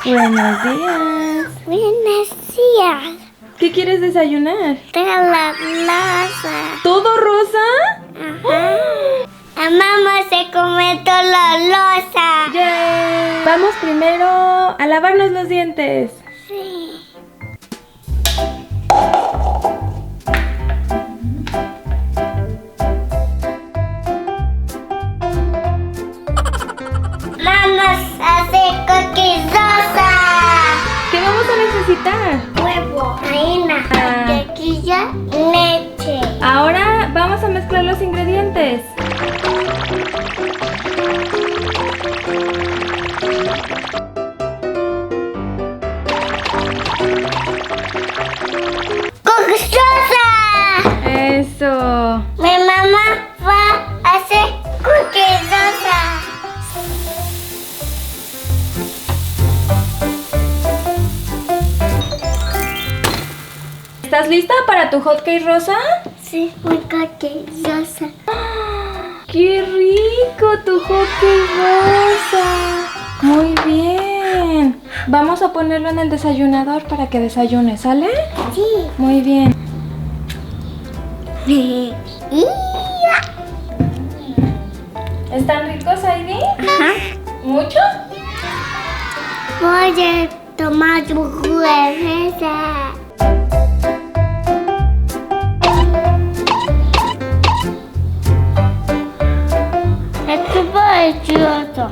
Buenos días. Buenos días. ¿Qué quieres desayunar? Tengo la losa. ¿Todo rosa? Ajá. La mamá se come toda la losa. ¡Yay! Vamos primero a lavarnos los dientes. Sí. Vamos a hacer cookies rosa. ¿Qué vamos a necesitar? Huevo, harina, mantequilla, leche. Ahora vamos a mezclar los ingredientes. ¡Cookies rosa! Eso. Mi mamá va a hacer cookies rosa. ¿Estás lista para tu hot cake rosa? Sí, muy cookies rosa. ¡Qué rico tu hot cake rosa! Muy bien. Vamos a ponerlo en el desayunador para que desayune, ¿sale? Sí. Muy bien. ¿Están ricos, Heidi? Ajá. ¿Muchos? Voy a tomar tu cerveza. Esto es precioso.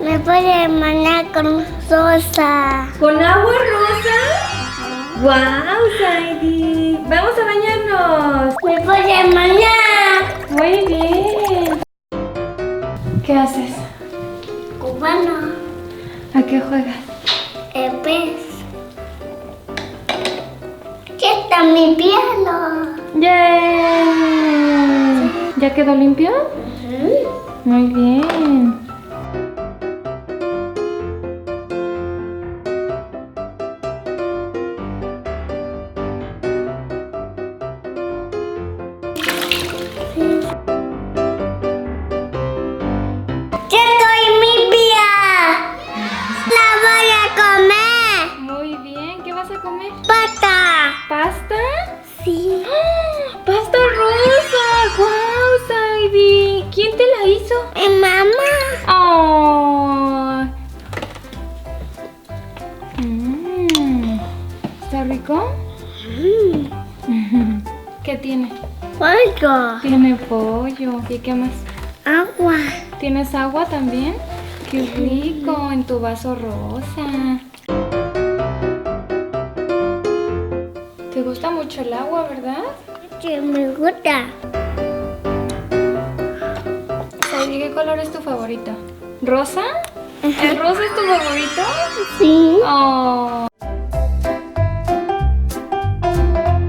Me puede mandar con sosa. ¿Con agua rosa? ¡Guau, Heidi! ¡Vamos a bañarnos! Me puede mandar. Muy bien. ¿Qué haces? Cubano. ¿A qué juegas? El pez. ¿Qué está mi piano? ¡Yay! ¿Ya quedó limpio? Muy bien. ¡Yo soy mi pía! ¡La voy a comer! Muy bien. ¿Qué vas a comer? ¡Pata! ¿Pasta? Sí. ¡Ah! ¡Pasta rosa! ¡Guau, Heidi! ¿Quién te la hizo? Mi mamá. ¡Oh! ¿Está rico? ¿Qué tiene? Pollo. Tiene pollo. ¿Y qué más? Agua. ¿Tienes agua también? ¡Qué rico! En tu vaso rosa. ¿Te gusta mucho el agua, verdad? Sí, me gusta. Heidi, ¿qué color es tu favorito? ¿Rosa? ¿El rosa es tu favorito? Sí. ¡Oh!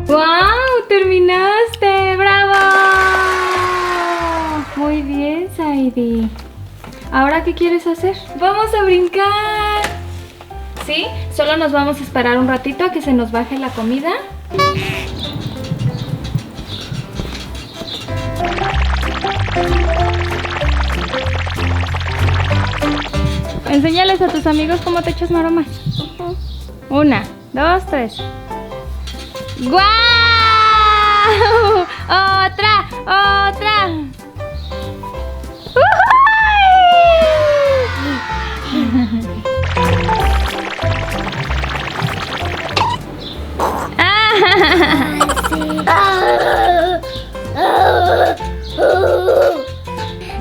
¡Wow! ¡Terminaste! ¡Bravo! Muy bien, Heidi. ¿Ahora qué quieres hacer? ¡Vamos a brincar! ¿Sí? Solo nos vamos a esperar un ratito a que se nos baje la comida. Enséñales a tus amigos cómo te echas maromas. 1, 2, 3. ¡Guau! ¡Otra! ¡Otra!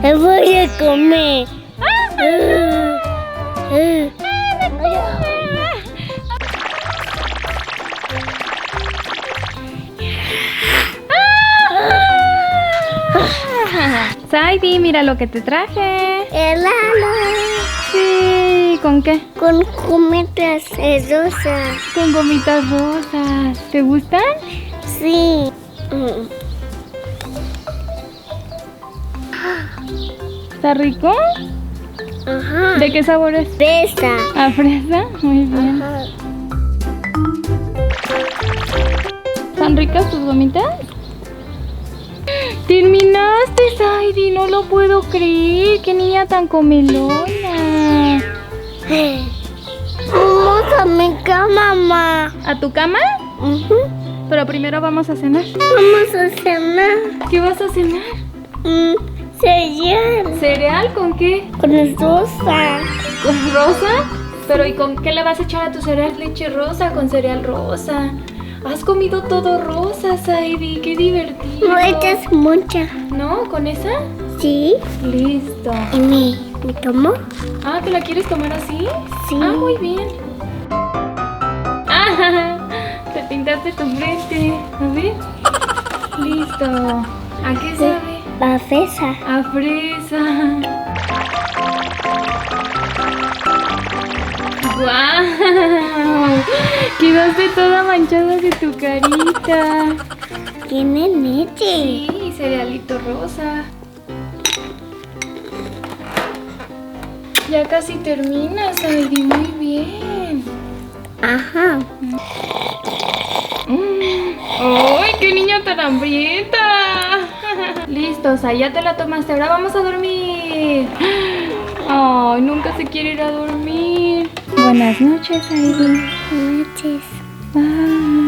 Me voy a comer. Heidi, mira lo que te traje. Helado. Sí, ¿con qué? Con gomitas rosas. Con gomitas rosas. ¿Te gustan? Sí. ¿Está rico? Ajá. ¿De qué sabor es? Fresa. ¿A fresa? Muy bien. Ajá. ¿Están ricas tus gomitas? ¡Terminaste, Heidi! No lo puedo creer. ¡Qué niña tan comelona! Vamos a mi cama, mamá. ¿A tu cama? Pero primero vamos a cenar. Vamos a cenar. ¿Qué vas a cenar? Cereal. ¿Cereal con qué? Con rosa. ¿Con rosa? Pero ¿y con qué le vas a echar a tu cereal? Leche rosa con cereal rosa. Has comido todo rosa, Saidi. Qué divertido. No echas mucha. ¿No? ¿Con esa? Sí. Listo. ¿Y me tomo? Ah, ¿te la quieres tomar así? Sí. Ah, muy bien. Ah, te pintaste tu frente. A ver. Listo. ¿A qué sabe? La fresa. A fresa. ¡Guau! Quedaste toda manchada de tu carita. Tiene leche. Sí, cerealito rosa. Ya casi terminas, Heidi. Muy bien. Ajá. ¡Ay, qué niña tan hambrienta! Listo, Sai, ya te la tomaste. Ahora vamos a dormir. Ay, nunca se quiere ir a dormir. Buenas noches, Heidi. Noches. Bye.